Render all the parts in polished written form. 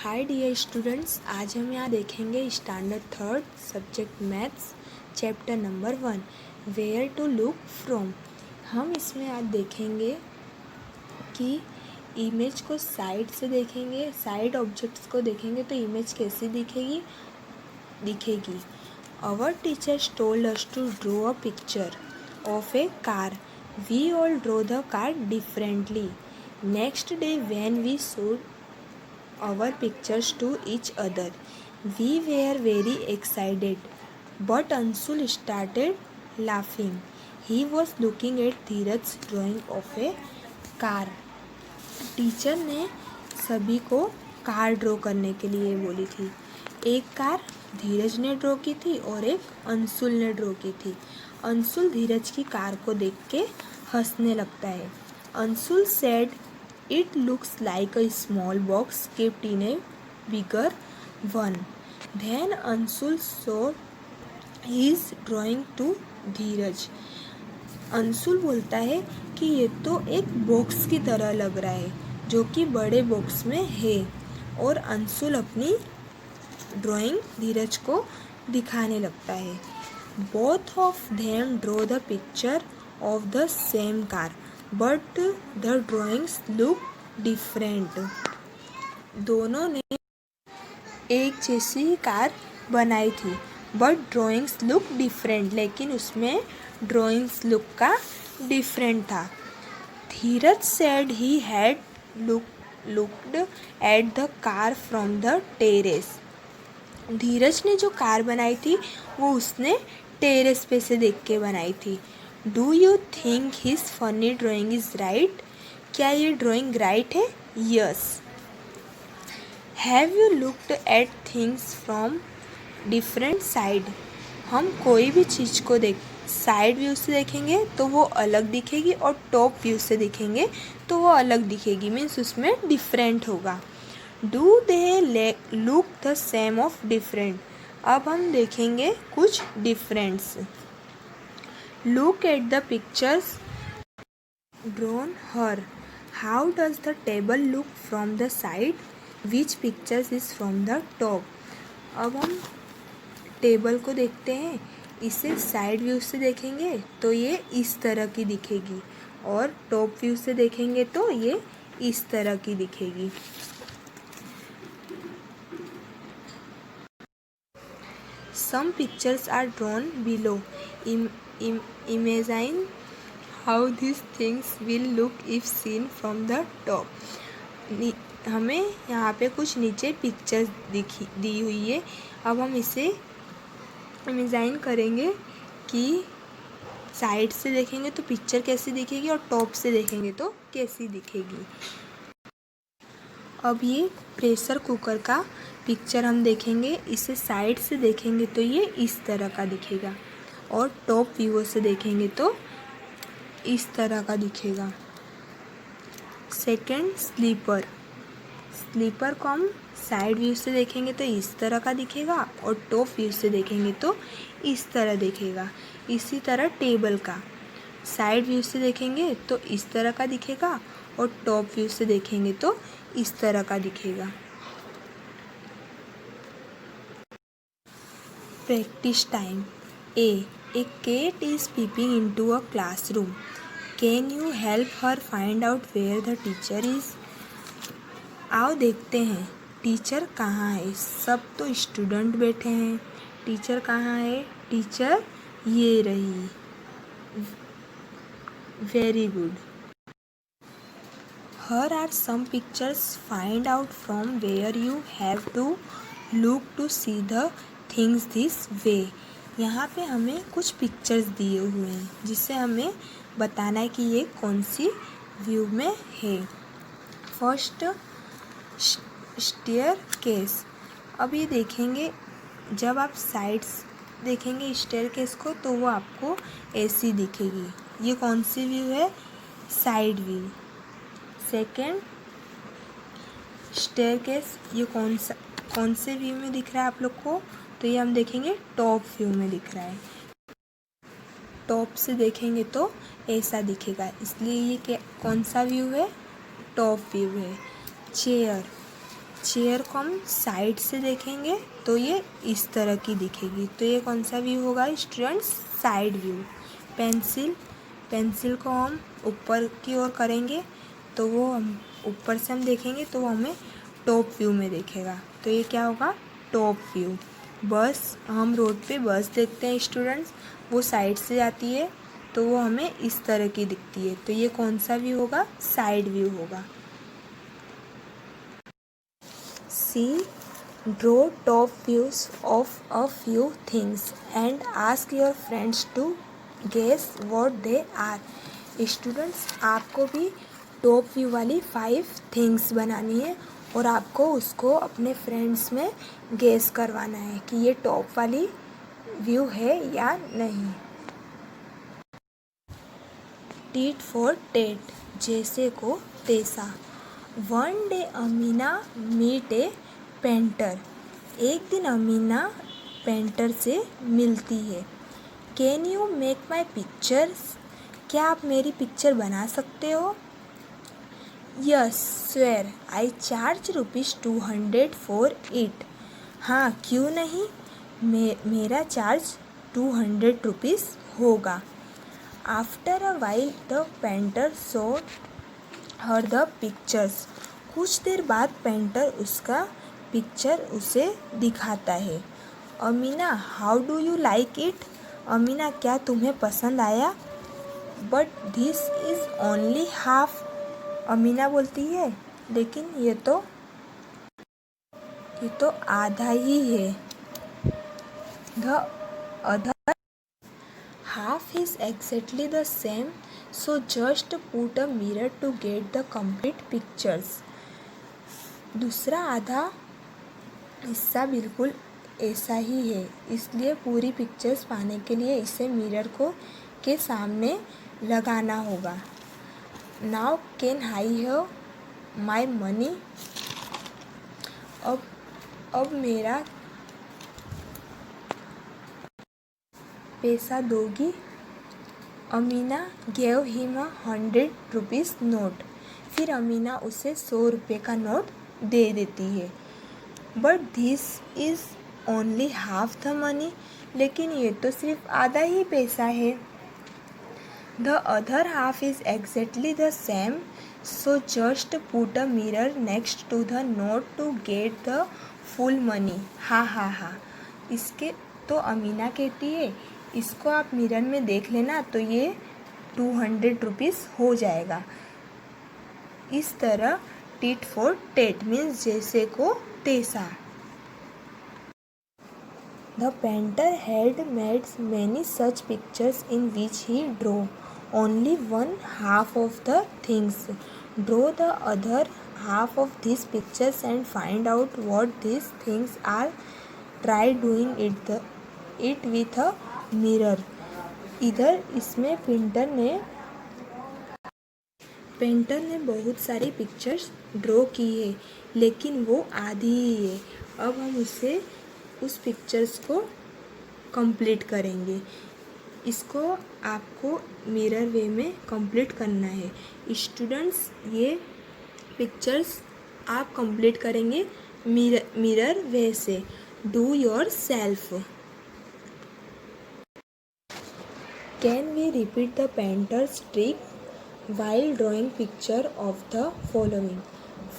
Hi dear students, आज हम यहाँ देखेंगे standard third subject maths chapter number 1 where to look from. हम इसमें आज देखेंगे कि इमेज को साइड से देखेंगे, साइड ऑब्जेक्ट्स को देखेंगे तो इमेज कैसी दिखेगी। Our teachers told us to draw a picture of a car. We all draw the car differently. Next day when we showed our pictures to each other, we were very excited. But Anshul started laughing. He was looking at Dheeraj's drawing of a car. Teacher ने सभी को car draw करने के लिए बोली थी। एक car धीरज ने ड्रॉ की थी और एक अंशुल ने ड्रॉ की थी। अंशुल धीरज की कार को देख के हंसने लगता है। Anshul said it looks like a small box kept in a bigger one. Then Anshul show his drawing to Dhiraj. Anshul बोलता है कि ये तो एक बॉक्स की तरह लग रहा है जो कि बड़े बॉक्स में है, और अंशुल अपनी ड्राइंग धीरज को दिखाने लगता है। Both of them draw the picture of the same car but the drawings look different. दोनों ने एक जैसी कार बनाई थी बट ड्राइंग्स लुक डिफरेंट, लेकिन उसमें ड्राइंग्स लुक का डिफरेंट था। Dhiraj said he had looked at the car from the terrace. Dhiraj ने जो कार बनाई थी वो उसने टेरेस पे से देख के बनाई थी। Do you think his funny drawing is right? क्या ये ड्राइंग राइट है? Yes. Have you looked at things from different side? हम कोई भी चीज़ को साइड व्यू से देखेंगे तो वो अलग दिखेगी और टॉप व्यू से देखेंगे तो वो अलग दिखेगी, मीन्स उसमें डिफरेंट होगा। Do they look the same of different? अब हम देखेंगे कुछ difference. Look at the pictures drawn her. How does the table look from the side? Which pictures is from the top? अब हम टेबल को देखते हैं, इसे साइड व्यू से देखेंगे तो ये इस तरह की दिखेगी और टॉप व्यू से देखेंगे तो ये इस तरह की दिखेगी। Some pictures are drawn below. Imagine how these things will look if seen from the top. हमें यहाँ पे कुछ नीचे पिक्चर्स दी हुई है। अब हम इसे इमेजाइन करेंगे कि साइड से देखेंगे तो पिक्चर कैसी दिखेगी और टॉप से देखेंगे तो कैसी दिखेगी। अब ये प्रेशर कुकर का पिक्चर हम देखेंगे, इसे साइड से देखेंगे तो ये इस तरह का दिखेगा और टॉप व्यू से देखेंगे तो इस तरह का दिखेगा। सेकंड, स्लीपर को हम साइड व्यू से देखेंगे तो इस तरह का दिखेगा और टॉप व्यू से देखेंगे तो इस तरह दिखेगा। इसी तरह टेबल का साइड व्यू से देखेंगे तो इस तरह का दिखेगा और टॉप व्यू से देखेंगे तो इस तरह का दिखेगा। Practice time. A cat is peeping into a classroom. Can you help her find out where the teacher is? आओ देखते हैं टीचर कहाँ है। सब तो स्टूडेंट बैठे हैं, टीचर कहाँ है? टीचर ये रही। Very good. Here are some pictures. Find out from where you have to look to see the things this way. यहाँ पे हमें कुछ पिक्चर्स दिए हुए हैं जिससे हमें बताना है कि ये कौन सी व्यू में है। First, staircase. अब ये देखेंगे, जब आप साइड्स देखेंगे स्टेयर केस को तो वो आपको ऐसी दिखेगी। ये कौन सी व्यू है? Side view. सेकेंड, स्टेयरकेस, ये कौन से व्यू में दिख रहा है आप लोग को? तो ये हम देखेंगे टॉप व्यू में दिख रहा है। टॉप से देखेंगे तो ऐसा दिखेगा, इसलिए ये कौन सा व्यू है? टॉप व्यू है। चेयर, चेयर को हम साइड से देखेंगे तो ये इस तरह की दिखेगी, तो ये कौन सा व्यू होगा स्टूडेंट्स? Side view. पेंसिल को हम ऊपर की ओर करेंगे तो वो हम ऊपर से हम देखेंगे तो वो हमें टॉप व्यू में दिखेगा, तो ये क्या होगा? Top view. बस, हम रोड पे बस देखते हैं स्टूडेंट्स, वो साइड से जाती है तो वो हमें इस तरह की दिखती है, तो ये कौन सा व्यू होगा? साइड व्यू होगा। सी, draw top views of a few things and ask your friends to guess what they are. Students, आपको भी टॉप व्यू वाली 5 थिंग्स बनानी है और आपको उसको अपने फ्रेंड्स में गेस करवाना है कि ये टॉप वाली व्यू है या नहीं। टीट फॉर टेट, जैसे को तैसा। One day Amina meet a painter, एक दिन अमीना पेंटर से मिलती है। Can you make my pictures, क्या आप मेरी पिक्चर बना सकते हो? Yes sure, I charge ₹200 for it, हाँ क्यों नहीं, मेरा चार्ज ₹200 होगा। After a while the painter show her the pictures, कुछ देर बाद पेंटर उसका पिक्चर उसे दिखाता है। Amina how do you like it, Amina क्या तुम्हें पसंद आया? But this is only half, Amina बोलती है लेकिन ये तो आधा ही है। The other half is exactly the same, so just put a mirror to get the complete pictures, दूसरा आधा हिस्सा बिल्कुल ऐसा ही है, इसलिए पूरी पिक्चर्स पाने के लिए इसे मिरर के सामने लगाना होगा। Now can I have my money, अब मेरा पैसा दोगी? अमीना गेव हिम ₹100 नोट, फिर अमीना उसे 100 रुपये का नोट दे देती है। But this is only half the money, लेकिन ये तो सिर्फ आधा ही पैसा है। The other half is exactly the same, so just put a mirror next to the note to get the full money, हा। इसके तो अमीना कहती है इसको आप मिरर में देख लेना तो ये ₹200 हो जाएगा। इस तरह टिट फॉर टेट मीन्स जैसे को तैसा। The painter had made many such pictures in which he draw only one half of the things, draw the other half of these pictures and find out what these things are, try doing it with a mirror। इधर इसमें painter ने बहुत सारी pictures draw की है लेकिन वो आधी ही है, अब हम उस पिक्चर्स को कंप्लीट करेंगे। इसको आपको मिरर वे में कंप्लीट करना है। स्टूडेंट्स, ये पिक्चर्स आप कंप्लीट करेंगे मिरर वे से। Do yourself. Can we repeat the painter's trick while drawing picture of the following.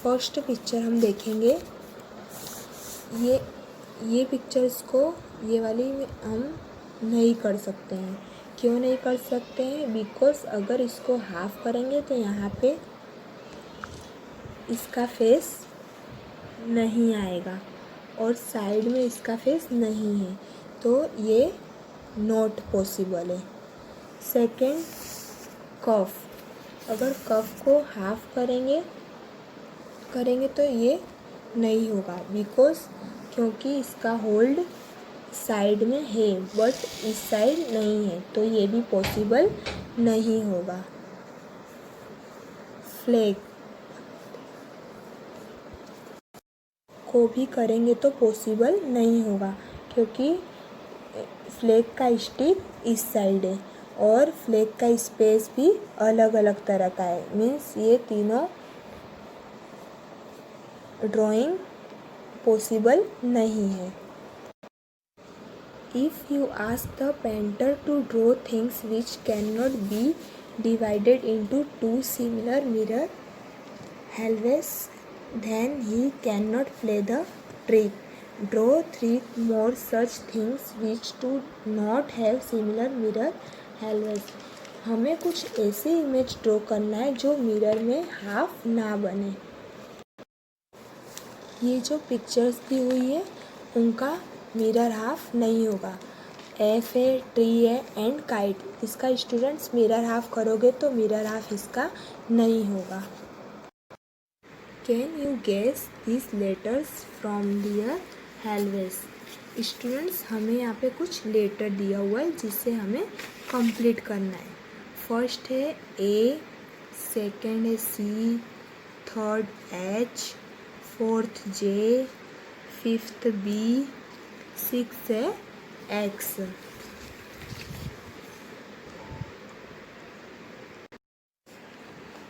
First picture हम देखेंगे, ये पिक्चर्स को ये वाली हम नहीं कर सकते हैं। क्यों नहीं कर सकते हैं? बिकॉज अगर इसको हाफ करेंगे तो यहाँ पे इसका फेस नहीं आएगा और साइड में इसका फेस नहीं है, तो ये नॉट पॉसिबल है। सेकंड, कफ, अगर कफ को हाफ करेंगे तो ये नहीं होगा बिकॉज क्योंकि इसका होल्ड साइड में है बट इस साइड नहीं है, तो ये भी पॉसिबल नहीं होगा। फ्लैग को भी करेंगे तो पॉसिबल नहीं होगा क्योंकि फ्लैग का स्टिक इस साइड है और फ्लैग का स्पेस भी अलग अलग तरह का है, मीन्स ये तीनों ड्राइंग पॉसिबल नहीं है। If you ask the painter to draw things which can not be divided into two similar mirror halves, then he cannot play the trick. Draw 3 more such things which do not have similar mirror halves. हमें कुछ ऐसे image draw करना है जो mirror में half ना बने। ये जो पिक्चर्स दी हुई है उनका मिरर हाफ नहीं होगा। एफ है, ट्री है एंड काइट, इसका स्टूडेंट्स मिरर हाफ करोगे तो मिरर हाफ इसका नहीं होगा। Can you guess this letters from their halves. Students हमें यहाँ पे कुछ लेटर दिया हुआ है जिससे हमें कंप्लीट करना है। फर्स्ट है ए, सेकंड है सी, थर्ड एच, फोर्थ जे, फिफ्थ बी, सिक्स है x.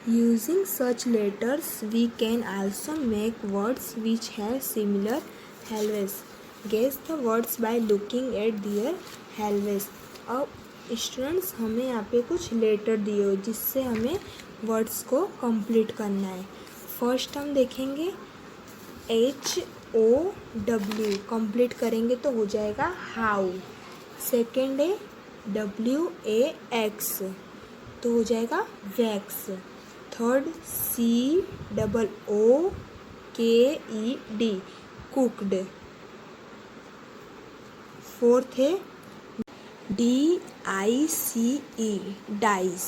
Using such letters, we can also make words which have similar halves. Guess the words by looking at their halves. अब स्टूडेंट्स हमें यहाँ पे कुछ लेटर दिए हो जिससे हमें वर्ड्स को कंप्लीट करना है। फर्स्ट हम देखेंगे HOW, कंप्लीट करेंगे तो हो जाएगा हाउ। सेकेंड है WAX, तो हो जाएगा wax. Third COOKED, cooked. Fourth है DICE, डाइस।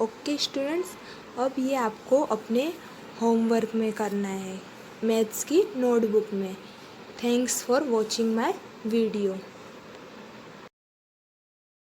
ओके स्टूडेंट्स, अब ये आपको अपने होमवर्क में करना है मैथ्स की नोटबुक में। Thanks for watching my video.